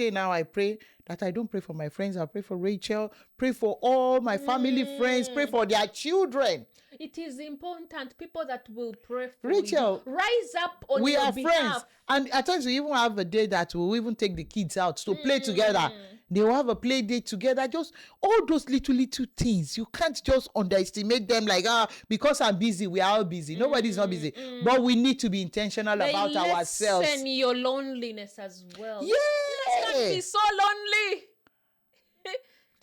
Now I pray that I don't pray for my friends. I pray for Rachel. Pray for all my family friends. Pray for their children. It is important. People that will pray for Rachel, you. Rise up on we your are behalf. friends. And at times we even have a day that we'll even take the kids out to play together. They will have a play date together. Just all those little things. You can't just underestimate them like, because I'm busy, we are all busy. Nobody's not busy. But we need to be intentional about ourselves. Lessen your loneliness as well. Yeah. Let's not be so lonely.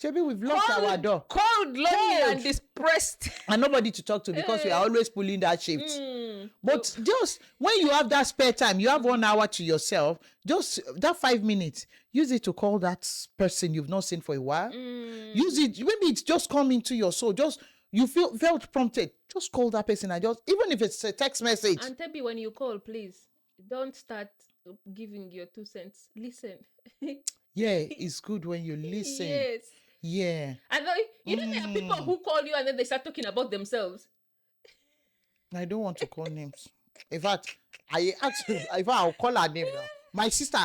Chebi, we've locked our door. Cold, lonely, and depressed. And nobody to talk to because we are always pulling that shift. But just when you have that spare time, you have 1 hour to yourself, just that 5 minutes, use it to call that person you've not seen for a while. Use it, maybe it's just come into your soul. Just you felt prompted, just call that person and just, even if it's a text message. And Tebi, when you call, please don't start giving your 2 cents. Listen. Yeah, it's good when you listen. Yes. Yeah. And you know there are people who call you and then they start talking about themselves. I don't want to call names. In fact, I'll call her name now. My sister,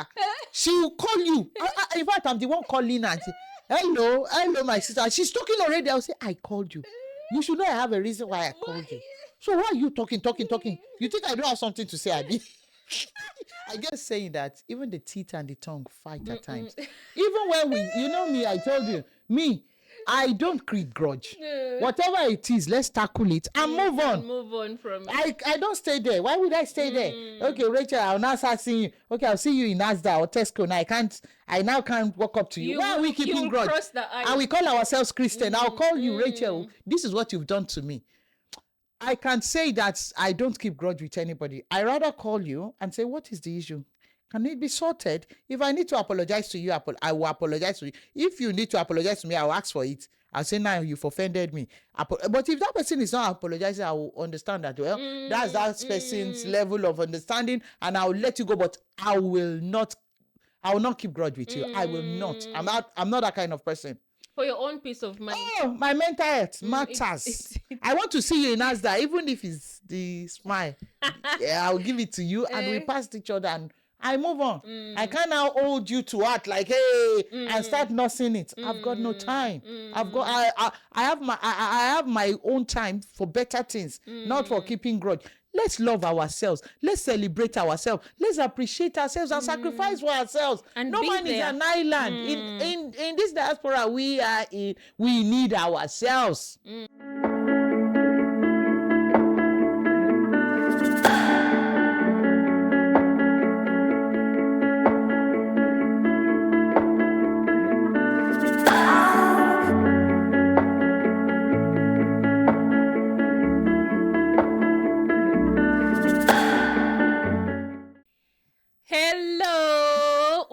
she will call you. In fact, I'm the one calling her and say, hello, my sister. She's talking already. I'll say, I called you. You should know I have a reason why I called you. So why are you talking? You think I don't have something to say, Abby? I guess saying that even the teeth and the tongue fight at times. Even when you know me, I told you, I don't create grudge. Whatever it is, let's tackle it and move on. Move on from it. I don't stay there. Why would I stay there? Okay, Rachel, I'll now start seeing you. Okay, I'll see you in Asda or Tesco. Now I now can't walk up to you. Why are we keeping grudge? And we call ourselves Christian. I'll call you, Rachel. This is what you've done to me. I can say that I don't keep grudge with anybody. I rather call you and say, what is the issue? Can it be sorted? If I need to apologize to you, I will apologize to you. If you need to apologize to me, I will ask for it. I'll say, now you've offended me. But if that person is not apologizing, I will understand that, well, that's that person's level of understanding, and I will let you go, but I will not keep grudge with you. I will not. I'm not that kind of person. For your own peace of mind. Oh, my mental health matters. I want to see you in Asda, even if it's the smile. Yeah, I'll give it to you, and we pass each other, and I move on. I can't now hold you to heart like, hey, and start nursing it. I've got no time. I have my own time for better things, not for keeping grudge. Let's love ourselves. Let's celebrate ourselves. Let's appreciate ourselves and sacrifice for ourselves. And no man is an island. In this diaspora we are in, we need ourselves.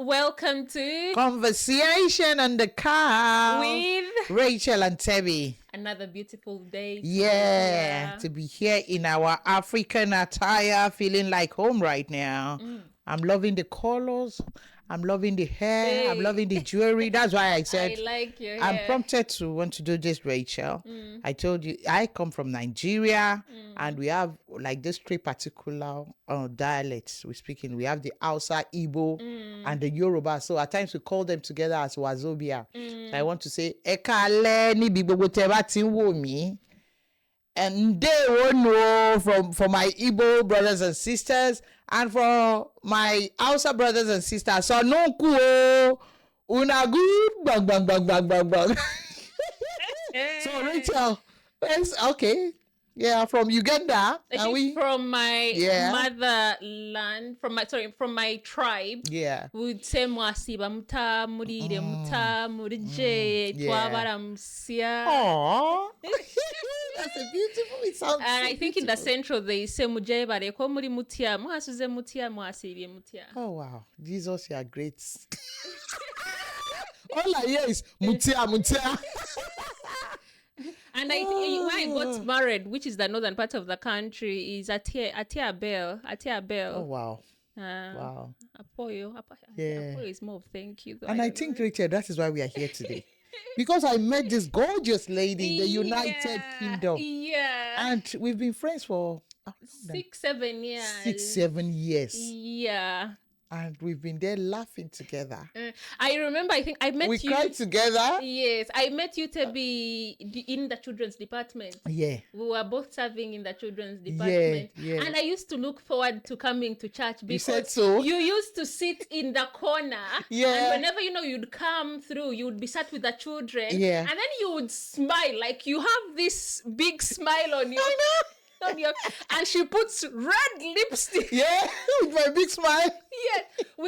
Welcome to Conversation on the Car with Rachel and Tebi. Another beautiful day. Yeah, to be here in our African attire, feeling like home right now. I'm loving the colors. I'm loving the hair. Hey. I'm loving the jewelry. That's why I said I like your hair. I'm prompted to want to do this, Rachel. I told you I come from Nigeria, and we have like this three particular dialects we speak in. We have the Hausa, Igbo, and the Yoruba. So at times we call them together as Wazobia. So I want to say Ekale ni bibogo teba tinwo mi. And they will know from my Igbo brothers and sisters, and for my Hausa brothers and sisters. So no kuo una good bang bang bang bang bang bang. So Rachel, okay. Yeah, from Uganda. From my motherland, from my tribe. Yeah. Would say mwasiba muta murire muta murije twabara musia. Aww. That's a beautiful. It sounds. And so I think beautiful. in the central they say muje bare ko muri mutia mwasuze mutia mwasibye mutia. Oh wow, Jesus, you are great. All I hear is mutia mutia. And when I got married, which is the northern part of the country, is Atia Bell. Oh wow. Wow. Apoyo. Yeah. Apoyo is more of thank you. And I think, Rachel, that is why we are here today. Because I met this gorgeous lady in the United Kingdom. Yeah. And we've been friends for 6-7 years. 6-7 years. Yeah. And we've been there laughing together. I remember, I think I met you. We cried together. Yes, I met you to be in the children's department. Yeah. We were both serving in the children's department. Yeah. And I used to look forward to coming to church because you said so? You used to sit in the corner. Yeah. And whenever, you'd come through, you'd be sat with the children. Yeah. And then you would smile. Like, you have this big smile on your... I know. And she puts red lipstick. Yeah, with my big smile. Yes,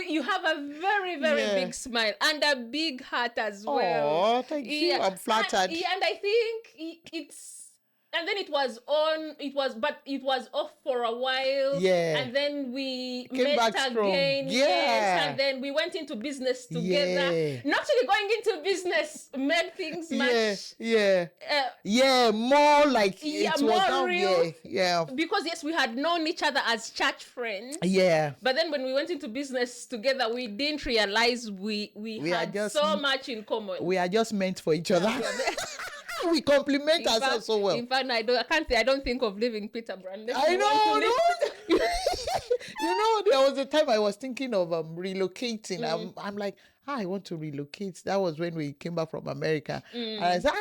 you have a very, very big smile and a big heart as well. Oh, thank you. I'm flattered. And I think it's... And then it was off for a while. Yeah. And then we Came met back again. Yeah. Yes. And then we went into business together. Yeah. Not really going into business made things much. Yeah. More like it more was down real. Yeah. Because yes, we had known each other as church friends. Yeah. But then when we went into business together, we didn't realize we had so much in common. We are just meant for each other. We compliment ourselves so well. In fact, I don't think of leaving Peterborough. I know. There was a time I was thinking of relocating. I'm like, I want to relocate. That was when we came back from America. And I said,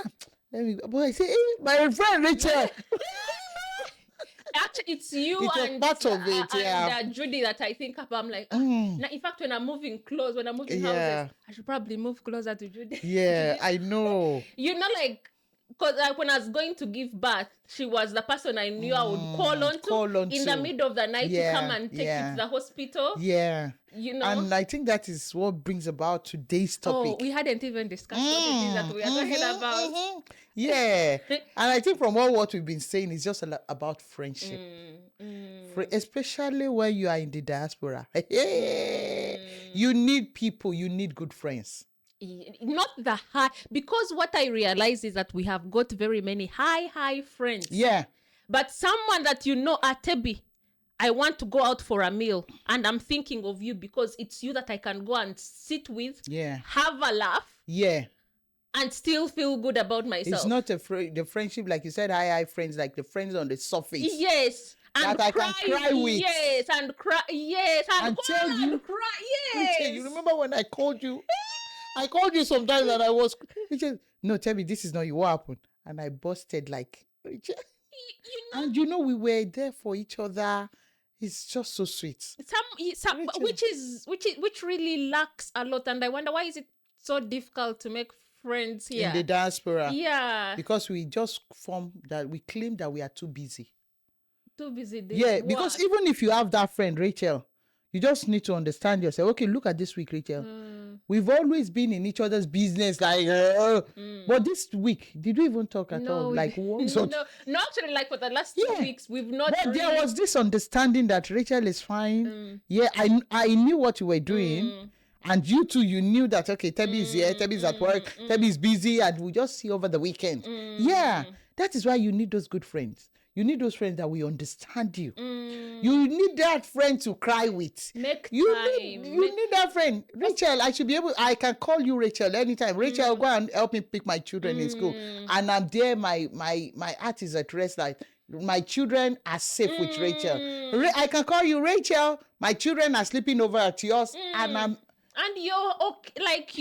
let me go. But I said, hey, my friend Rachel. Actually, it's you and part of it, and Judy that I think about. I'm like, now, in fact, when I'm moving houses, I should probably move closer to Judy. Yeah, I know. Like, because when I was going to give birth, she was the person I knew I would call on in the middle of the night to come and take you to the hospital. Yeah. And I think that is what brings about today's topic. Oh, we hadn't even discussed what it is that we are talking about. Yeah. And I think from what we've been saying, it's just about friendship. Especially when you are in the diaspora. You need people, you need good friends. Not the high, because what I realize is that we have got very many high friends. Yeah. But someone that Tebi, I want to go out for a meal and I'm thinking of you because it's you that I can go and sit with, have a laugh, and still feel good about myself. It's not the friendship, like you said, high friends, like the friends on the surface. Yes. And that cry, I can cry with. Yes, and cry. Yes, and tell you. Cry. Yes. Richard, you remember when I called you? I called you sometimes and I was, Richard, no, tell me, this is not you. What happened? And I busted like, Richard. And we were there for each other. It's just so sweet. Which really lacks a lot. And I wonder, why is it so difficult to make friends here? In the diaspora. Yeah. Because we just we claim that we are too busy. Too busy. Because even if you have that friend, Rachel, you just need to understand yourself. Okay, look at this week, Rachel. We've always been in each other's business, like, but this week, did we even talk at all? Like once or no, actually, like for the last 2 weeks, we've not. But there was this understanding that Rachel is fine. Yeah, I knew what you were doing. And you too, you knew that, okay, Tebi is here, Tebi is at work, Tebi is busy, and we just see over the weekend. Yeah, that is why you need those good friends. You need those friends that will understand you. You need that friend to cry with. You need that friend. Rachel, I can call you Rachel anytime. Rachel, go and help me pick my children in school. And I'm there, my heart is at rest. Like, my children are safe with Rachel. I can call you Rachel. My children are sleeping over at yours. And you're okay, like,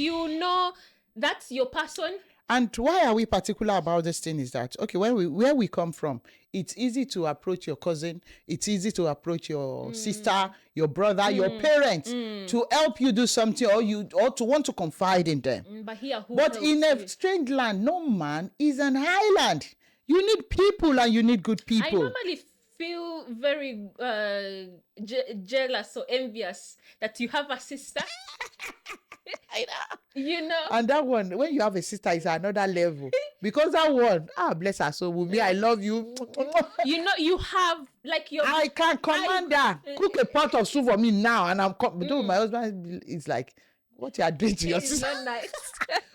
that's your person. And why are we particular about this thing is that, okay, where we come from, it's easy to approach your cousin, it's easy to approach your sister, your brother, your parents to help you do something or to want to confide in them. But in a strange land, no man is an island. You need people and you need good people. I normally feel very jealous or envious that you have a sister. I know. And that one, when you have a sister, is another level. Because that one, bless her soul, with me, I love you. You have, like, I can command her. Cook a pot of soup for me now, and I'm my husband is like, what you are doing to your sister? Not nice.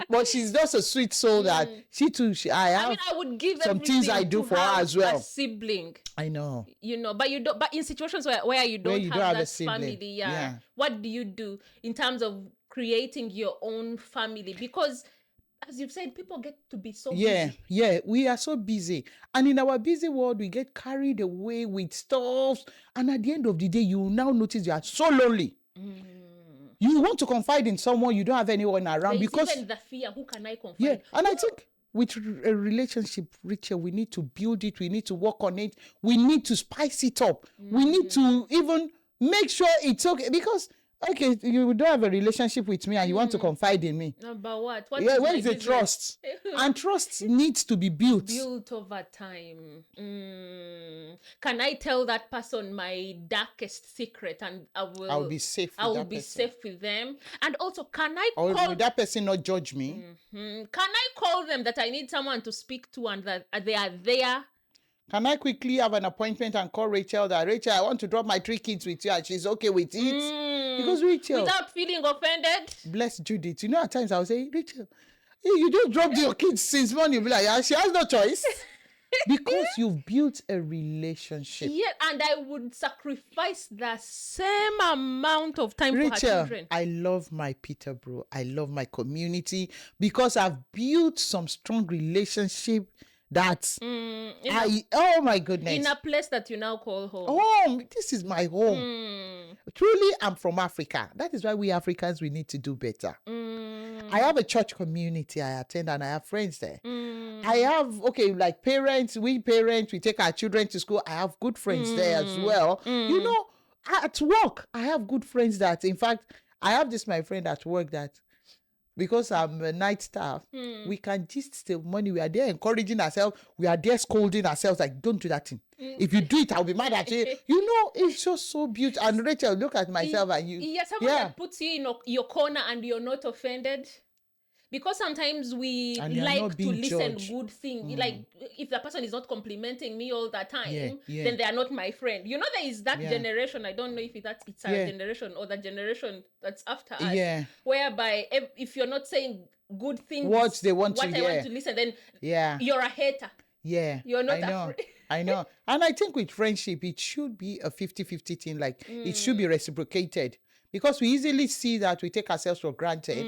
But she's just a sweet soul that she too. I would give some things I do for her as well. A sibling. I know. But you don't. But in situations where you don't have that family, what do you do in terms of creating your own family? Because, as you've said, people get to be so busy. Yeah, we are so busy. And in our busy world, we get carried away with stuff. And at the end of the day, you will now notice you are so lonely. You want to confide in someone, you don't have anyone around. Because even the fear, who can I confide? Yeah, and I think with a relationship, Rachel, we need to build it. We need to work on it. We need to spice it up. We need to even make sure it's okay. Because, okay, you don't have a relationship with me and you want to confide in me. About what? Where is the trust? And trust needs to be built. Built over time. Can I tell that person my darkest secret and I'll be safe with I will be safe with them? And also, can I call... Or will that person not judge me? Can I call them that I need someone to speak to and that they are there? Can I quickly have an appointment and call Rachel that, Rachel, I want to drop my 3 kids with you and she's okay with it? Because Rachel... Without feeling offended? Bless Judith. You know, at times I'll say, Rachel, you just dropped your kids since morning. You'll be like, yeah, she has no choice. Because you've built a relationship. Yeah, and I would sacrifice the same amount of time Rachel, for her children. I love my Peterborough. I love my community because I've built some strong relationship that oh my goodness. In a place that you now call home. Home. This is my home. Truly, I'm from Africa. That is why we Africans, we need to do better. I have a church community I attend and I have friends there. I have, like parents, we take our children to school. I have good friends there as well. You know, at work, I have good friends that, in fact, I have this, my friend at work that, because I'm a night staff, we can just steal money. We are there encouraging ourselves. We are there scolding ourselves like, don't do that thing. If you do it, I'll be mad at you. You know, it's just so beautiful. And Rachel, look at myself and you. Yeah, someone that puts you in your corner and you're not offended. Because sometimes we like to listen good things. Like, if the person is not complimenting me all the time, then they are not my friend. You know, there is that generation. I don't know if it's our generation or the generation that's after us. Yeah. Whereby, if you're not saying good things, what they want to hear, I want to listen, then you're a hater. Yeah. You're not afraid. I know. And I think with friendship, it should be a 50-50 thing. Like, it should be reciprocated. Because we easily see that we take ourselves for granted.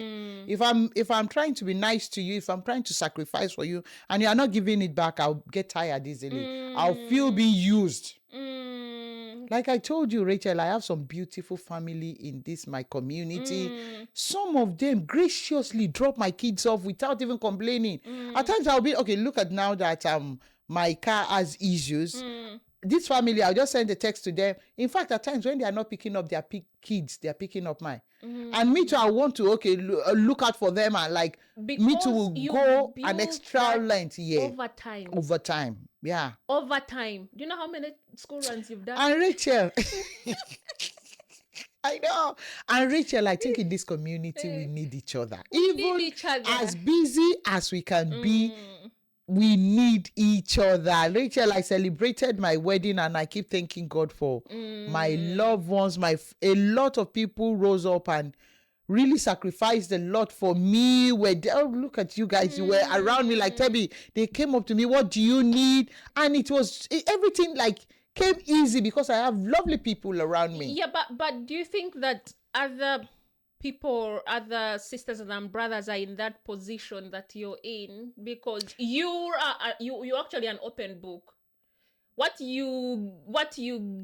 If I'm trying to be nice to you, if I'm trying to sacrifice for you, and you are not giving it back, I'll get tired easily. I'll feel being used. Like I told you, Rachel, I have some beautiful family in this, my community. Some of them graciously drop my kids off without even complaining. At times I'll be, look at now that my car has issues. This family, I'll just send a text to them. In fact, at times when they are not picking up their kids, they are picking up mine. And me too, I want to, look out for them and like, because me too will go an extra length. Yeah. Over time. Yeah. Over time. Do you know how many school runs you've done? And Rachel. I know. And Rachel, I think in this community, we need each other. Even need each other. As busy as we can be, we need each other. Rachel, I celebrated my wedding and I keep thanking God for my loved ones. A lot of people rose up and really sacrificed a lot for me. Look at you guys. You were around me like, Tebby, they came up to me. What do you need? And everything like came easy because I have lovely people around me. Yeah, but do you think that other people, other sisters and brothers are in that position that you're in? Because you're actually an open book. What you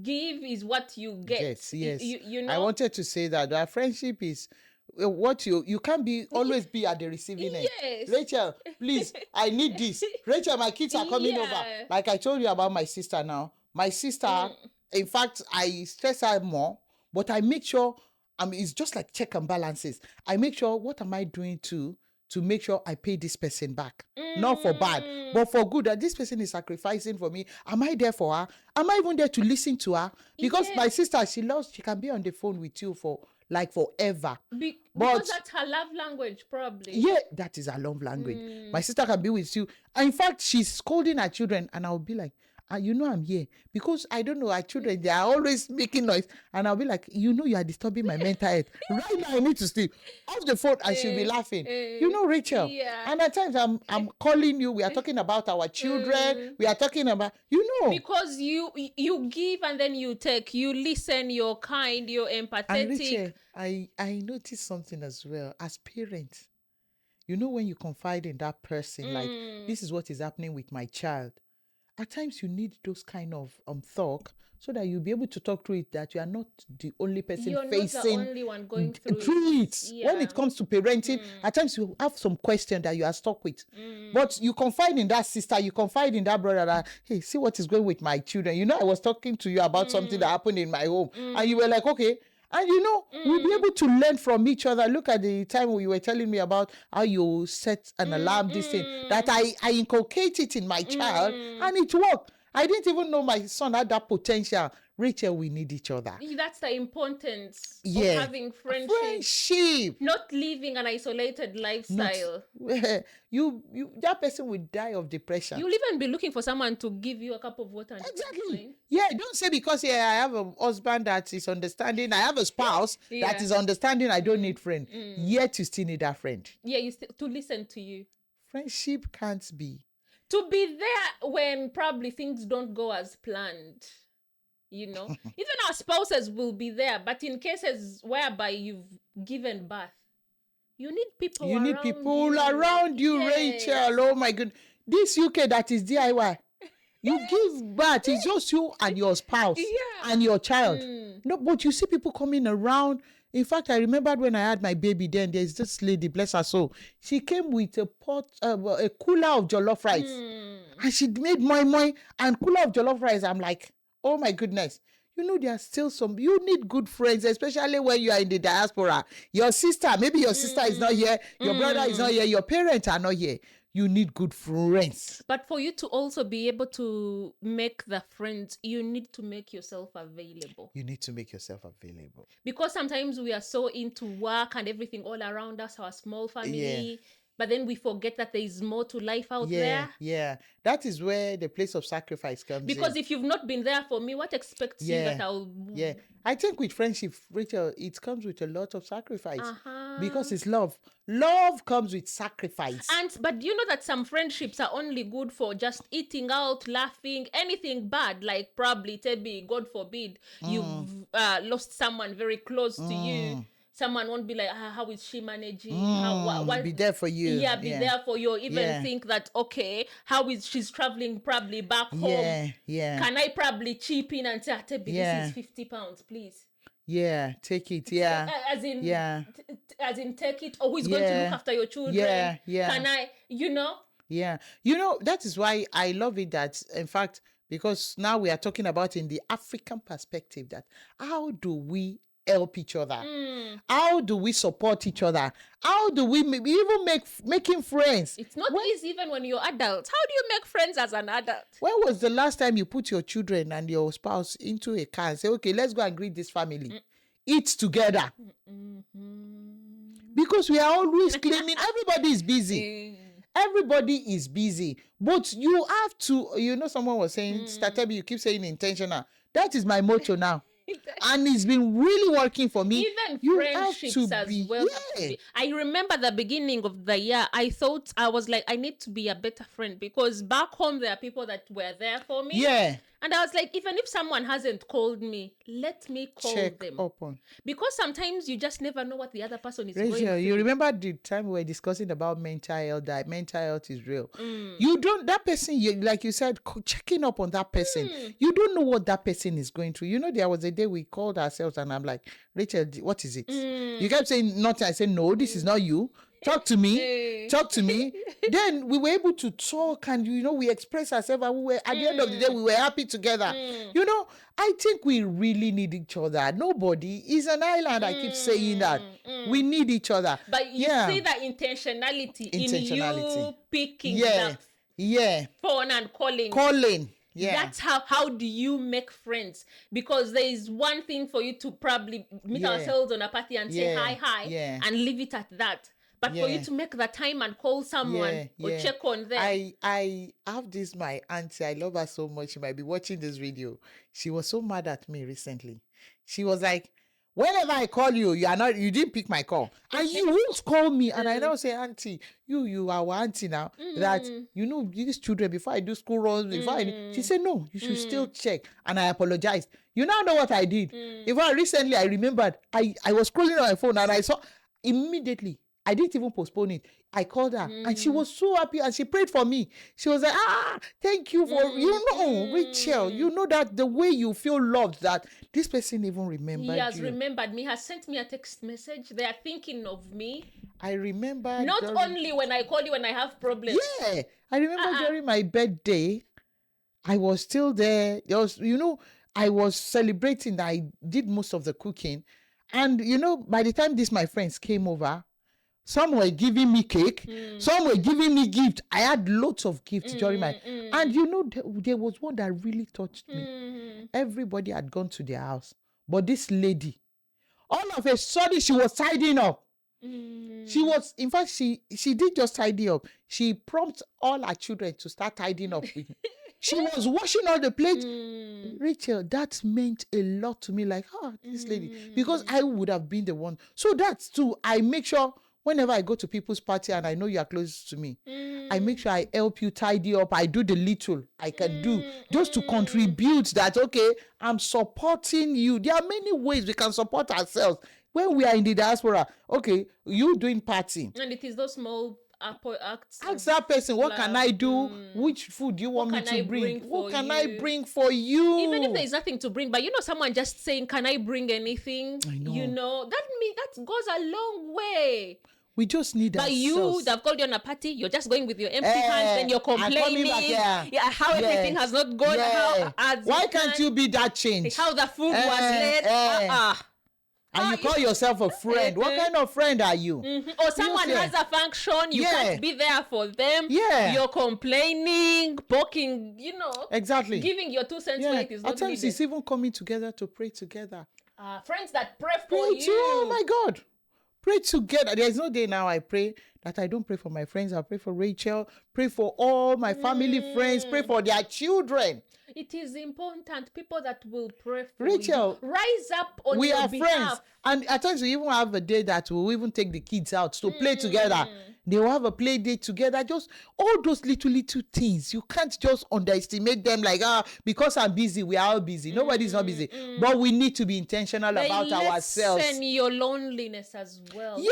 give is what you get. Yes. You know? I wanted to say that our friendship is what you can't always be at the receiving end. Yes. Rachel, please, I need this. Rachel, my kids are coming over. Like I told you about my sister now. My sister, in fact, I stress her more, but I make sure, it's just like check and balances. I make sure, what am I doing to make sure I pay this person back? Not for bad, but for good, that this person is sacrificing for me. Am I there for her? Am I even there to listen to her? Because my sister, she can be on the phone with you for like forever. Because that's her love language, probably. Yeah, that is her love language. My sister can be with you. And in fact, she's scolding her children and I'll be like, you know I'm here. Because I don't know, our children, they are always making noise. And I'll be like, you are disturbing my mental health. Right now, I need to sleep. Off the phone, and she'll be laughing. Rachel. Yeah. And at times, I'm calling you. We are talking about our children. We are talking about, Because you give and then you take. You listen, you're kind, you're empathetic. And Rachel, I noticed something as well. As parents, when you confide in that person, like, this is what is happening with my child. at times you need those kind of talk, so that you'll be able to talk through it, that you are not the only person facing. Not the only one going through it. Yeah. When it comes to parenting, at times you have some question that you are stuck with. But you confide in that sister, you confide in that brother that, hey, see what is going with my children. You know, I was talking to you about something that happened in my home. And you were like, okay. And you know, we'll be able to learn from each other. Look at the time when you were telling me about how you set an alarm, this thing, that I inculcate it in my child, and it worked. I didn't even know my son had that potential. Rachel, we need each other. That's the importance of having friendship. Not living an isolated lifestyle. That person will die of depression. You'll even be looking for someone to give you a cup of water. Exactly. Yeah, don't say because I have a husband that is understanding, I have a spouse that is understanding, I don't need friend. Yet you still need that friend. Yeah, to listen to you. Friendship can't be. To be there when probably things don't go as planned, you know. Even our spouses will be there, but in cases whereby you've given birth, you need people around you, yes. Rachel. Oh my goodness. This UK that is DIY. You give birth, it's just you and your spouse and your child. No, but you see people coming around. In fact, I remembered when I had my baby then, there's this lady, bless her soul. She came with a cooler of jollof rice. And she made moi and cooler of jollof rice. I'm like, oh my goodness. You know, there are still you need good friends, especially when you are in the diaspora. Your sister, maybe your sister is not here. Your brother is not here. Your parents are not here. You need good friends. But for you to also be able to make the friends, you need to make yourself available. You need to make yourself available. Because sometimes we are so into work and everything all around us, our small family. Yeah. But then we forget that there is more to life out there. Yeah. That is where the place of sacrifice comes in. Because if you've not been there for me, what expects you that I'll... Yeah. I think with friendship, Rachel, it comes with a lot of sacrifice. Because it's love. Love comes with sacrifice. But you know that some friendships are only good for just eating out, laughing, anything bad, like probably, Tebi, God forbid, you've lost someone very close to you. Someone won't be like, how is she managing? Be there for you. Yeah, be there for you. Even think that, okay, how is she's traveling probably back home? Yeah. Can I probably chip in and say, Tebi, this is £50, please? Yeah, take it. Yeah. As in take it. Or who is going to look after your children? Yeah. Can I, you know? Yeah. You know, that is why I love it that, in fact, because now we are talking about in the African perspective that how do we help each other? How do we support each other? How do we even making friends? It's not easy even when you're adults. How do you make friends as an adult? When was the last time you put your children and your spouse into a car and say, okay, let's go and greet this family? Eat together. Because we are always claiming everybody is busy. Everybody is busy. But you have to, you know, someone was saying, Statebi, you keep saying intentional. That is my motto now. And it's been really working for me. Even friendships as well. Yeah. I remember the beginning of the year, I was like, I need to be a better friend because back home there are people that were there for me. Yeah. And I was like, even if someone hasn't called me, let me call them. Open. Because sometimes you just never know what the other person is going through. You remember the time we were discussing about mental health, that mental health is real. You don't, that person, like you said, checking up on that person. You don't know what that person is going through. You know, there was a day we called ourselves and I'm like, Rachel, what is it? You kept saying nothing. I said, no, this is not you. Talk to me. Then we were able to talk and, you know, we expressed ourselves and we were, at the end of the day, we were happy together. You know, I think we really need each other. Nobody is an island. I keep saying that. We need each other. But you see the intentionality in you picking up phone and calling. Yeah. That's how do you make friends? Because there is one thing for you to probably meet ourselves on a party and say hi and leave it at that. But for you to make the time and call someone or check on them. I have this, my auntie, I love her so much. She might be watching this video. She was so mad at me recently. She was like, whenever I call you, you didn't pick my call. And you won't call me. And I now say, auntie, you are our auntie now. That, you know, these children, before I do school runs, she said, no, you should still check. And I apologized. You now know what I did. In fact, recently I remembered, I was scrolling on my phone and I saw immediately, I didn't even postpone it. I called her and she was so happy and she prayed for me. She was like, thank you for, Rachel, you know that the way you feel loved, that this person even remembered you. He has remembered me, has sent me a text message. They are thinking of me. I remember. Not only when I call you when I have problems. Yeah. I remember during my birthday, I was still there. There was, I was celebrating. I did most of the cooking. And, by the time my friends came over, some were giving me cake. Some were giving me gifts. I had lots of gifts during my... And, there was one that really touched me. Everybody had gone to their house. But this lady, all of a sudden, she was tidying up. She was, in fact, she did just tidy up. She prompted all her children to start tidying up with me. She was washing all the plates. Rachel, that meant a lot to me. Like, this lady. Because I would have been the one. So that's too, I make sure whenever I go to people's party and I know you are close to me, I make sure I help you tidy up. I do the little I can do just to contribute that, okay, I'm supporting you. There are many ways we can support ourselves. When we are in the diaspora, okay, you doing party. And it is those small acts. Ask that person, what can I do? Which food do you want me to bring? What can I bring for you? Even if there's nothing to bring, but someone just saying, can I bring anything? I know. That goes a long way. We just need but ourselves. They've called you on a party, you're just going with your empty hands, then you're complaining how everything has not gone. Why can't you be that change? How the food was late. And you call yourself a friend. What kind of friend are you? Or someone has a function, you can't be there for them. You're complaining, poking, Exactly. Giving your 2 cents where it is not At times needed. it's even coming together to pray together. Friends that pray for you. Oh my God. Pray together. There's no day now I pray that I don't pray for my friends. I pray for Rachel. Pray for all my family friends. Pray for their children. It is important. People that will pray for Rachel, you. Rise up on we your are behalf. friends. And at times we even have a day that we'll even take the kids out to play together. They will have a play day together. Just all those little things. You can't just underestimate them like, because I'm busy, we are all busy. Nobody's not busy. But we need to be intentional about ourselves. Lessen your loneliness as well. Yeah.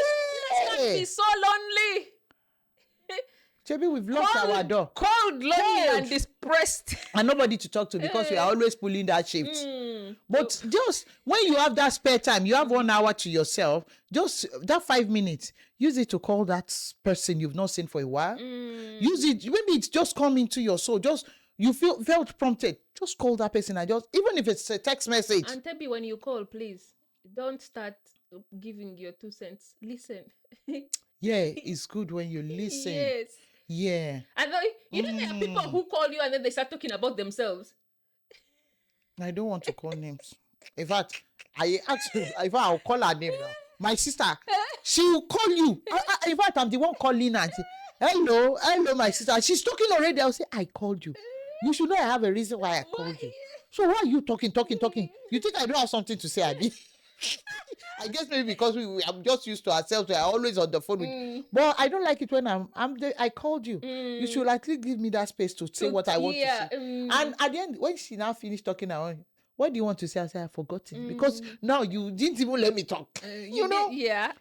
Let's not be so lonely. Maybe we've locked our door. Lonely and depressed. And nobody to talk to because we are always pulling that shift. But just when you have that spare time, you have 1 hour to yourself, just that 5 minutes, use it to call that person you've not seen for a while. Use it, maybe it's just come into your soul. Just you felt prompted. Just call that person and even if it's a text message. And Tebi, when you call, please don't start giving your 2 cents. Listen. It's good when you listen. Yes. Yeah. And there are people who call you and then they start talking about themselves. I don't want to call names. In fact, I'll call her name now. My sister, she will call you. In fact, I'm the one calling her and say, hello, my sister. She's talking already. I'll say, I called you. You should know I have a reason why I called you. So why are you talking? You think I don't have something to say, Abi? I guess maybe because I'm just used to ourselves. We are always on the phone with. But I don't like it when I'm there. I called you. You should at least give me that space to say what I want to say. And at the end, when she now finished talking, what do you want to say? I said, I forgot it. Because now you didn't even let me talk. Yeah.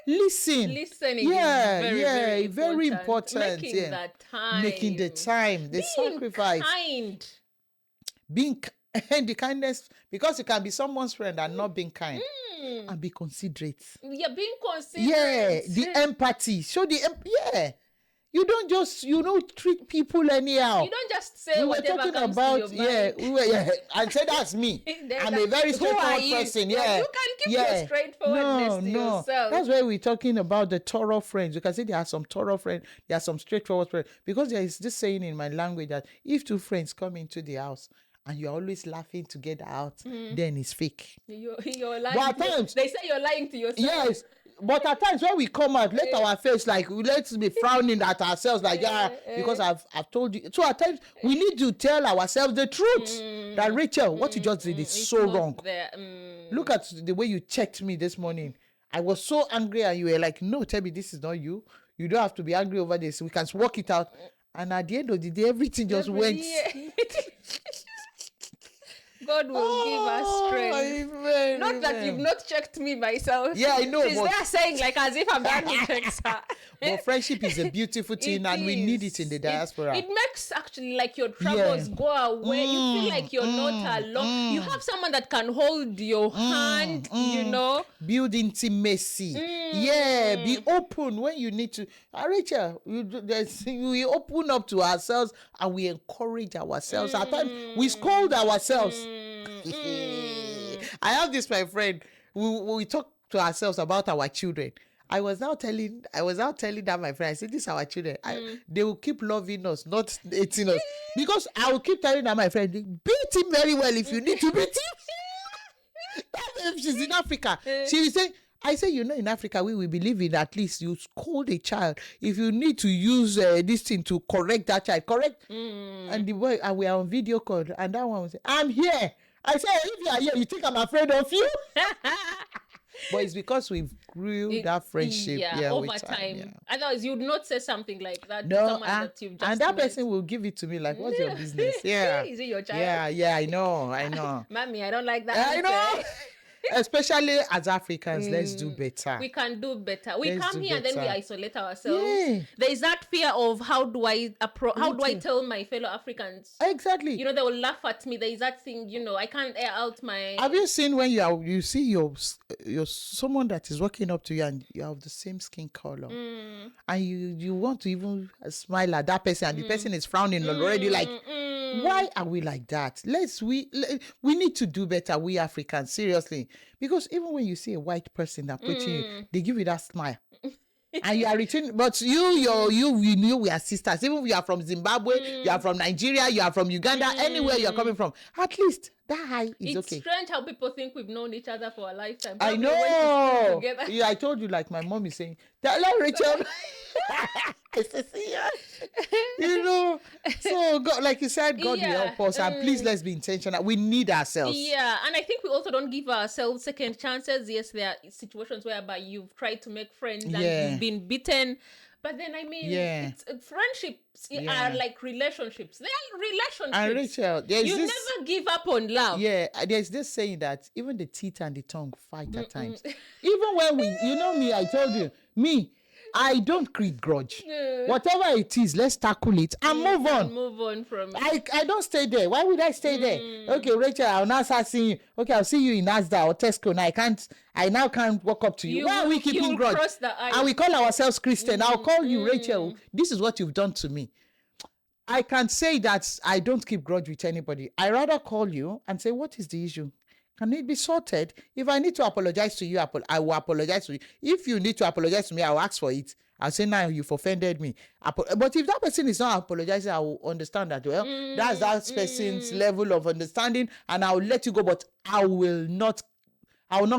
Listening. Very, very important. Making that time. Making the time. The sacrifice. Being and the kindness, because you can be someone's friend and not being kind and be considerate. Yeah, being considerate. The empathy. Show you don't just treat people anyhow. You don't just say whatever comes to your mind. And say that's me. I'm a very straightforward person. You can keep your straightforwardness to yourself. That's why we're talking about the thorough friends. You can say there are some thorough friends, there are some straightforward friends. Because there is this saying in my language that if 2 friends come into the house and you're always laughing to get out, then it's fake. You're lying. But at times, they say you're lying to yourself. Yes. But at times when we come out, let our face let's be frowning at ourselves because I've told you. So at times we need to tell ourselves the truth that Rachel, what you just did is so wrong. Look at the way you checked me this morning. I was so angry and you were like, no, Tebi, this is not you. You don't have to be angry over this. We can work it out. And at the end of the day, everything just went. God will give us strength. Amen, not that you've not checked me myself. Yeah, I know. She's there saying like as if I'm done to check her. But friendship is a beautiful thing, and we need it in the diaspora. It makes actually like your troubles go away. You feel like you're not alone. You have someone that can hold your hand, you know. Build intimacy. Yeah, be open when you need to. Rachel, we open up to ourselves and we encourage ourselves. At times, we scold ourselves. I have this, my friend. We talk to ourselves about our children. I was now telling that my friend, I said, these are our children. They will keep loving us, not hating us. Because I will keep telling that my friend, beat him very well if you need to beat him. If she's in Africa, she will say, I say, in Africa, we believe in at least you scold a child. If you need to use this thing to correct that child, correct. And the boy, and we are on video call, and that one will say, I'm here. I say, if you are here, you think I'm afraid of you? But it's because we've grew that friendship over time. Yeah. Otherwise, you would not say something like that to someone that you've just and that person will give it to me like, what's your business? Yeah. Is it your child? Yeah, I know. Mommy, I don't like that. I know. Especially as Africans, let's do better. We can do better. We come here and then we isolate ourselves. Yeah. There is that fear of how do I tell my fellow Africans? Exactly. They will laugh at me. There is that thing, I can't air out my. Have you seen when you see your someone that is walking up to you and you have the same skin color, and you want to even smile at that person and the person is frowning already like. Why are we like that? We need to do better, we Africans, seriously. Because even when you see a white person approaching you, they give you that smile. And you are returning, but we know we are sisters. Even if you are from Zimbabwe, you are from Nigeria, you are from Uganda, anywhere you are coming from. At least that high is okay. It's strange how people think we've known each other for a lifetime. I know. Yeah, I told you, like my mom is saying, hello, Rachel. So God, like you said, God will help us, and please let's be intentional. We need ourselves. Yeah, and I think we also don't give ourselves second chances. Yes, there are situations whereby you've tried to make friends and you've been beaten. But then, friendships are like relationships. They are relationships. And Rachel, you never give up on love. Yeah, there's this saying that even the teeth and the tongue fight at times. Even when me, I told you, I don't create grudge. Whatever it is, let's tackle it and move on. Move on from it. I don't stay there. Why would I stay there? Okay, Rachel, I'll now start seeing you. Okay, I'll see you in Asda or Tesco. Now I now can't walk up to you. Why are we keeping grudge? And we call ourselves Christian. I'll call you, Rachel. This is what you've done to me. I can't say that I don't keep grudge with anybody. I rather call you and say, what is the issue? Can it be sorted? If I need to apologize to you, I will apologize to you. If you need to apologize to me, I will ask for it. I'll say, now you've offended me. But if that person is not apologizing, I will understand that, that's that person's level of understanding, and I will let you go, but I will not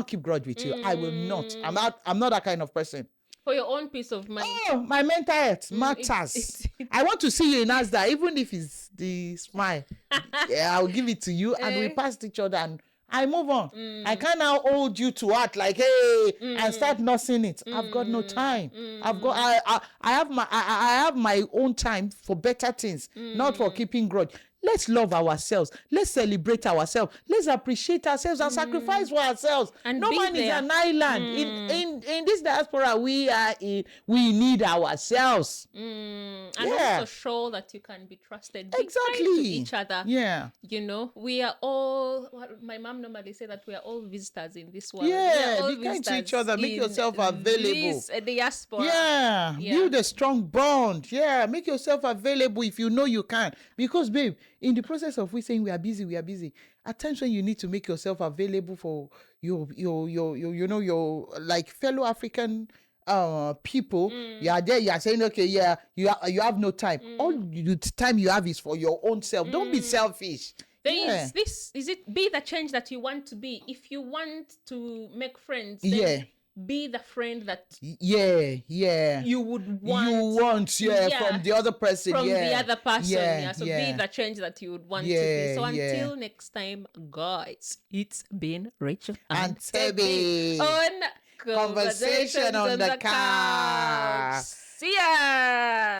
keep grudge with you. I will not. I'm not that kind of person. For your own peace of mind. Oh, my mental health matters. I want to see you in Asda, even if it's the smile. I'll give it to you, and we pass each other, and I move on. I can't now hold you to act like, hey, and start nursing it. I've got no time. I have my own time for better things, not for keeping grudge. Let's love ourselves. Let's celebrate ourselves. Let's appreciate ourselves and sacrifice for ourselves. And no man is an island. In this diaspora we are in, we need ourselves. And also show that you can be trusted. Be exactly. kind to each other. Yeah. We are all, my mom normally say that we are all visitors in this world. Yeah, be kind to each other. Make yourself available. This diaspora. Yeah. Build a strong bond. Yeah, make yourself available if you know you can. Because, babe, in the process of we saying we are busy, at times when you need to make yourself available for your like fellow African people, you are there, you are saying, okay, you have no time. All the time you have is for your own self. Don't be selfish. Is it be the change that you want to be? If you want to make friends, be the friend that you would want from the other person, from the other person, so be the change that you would want to be. So until next time, guys, it's been Rachel and Tebby on Conversation on the Couch. See ya.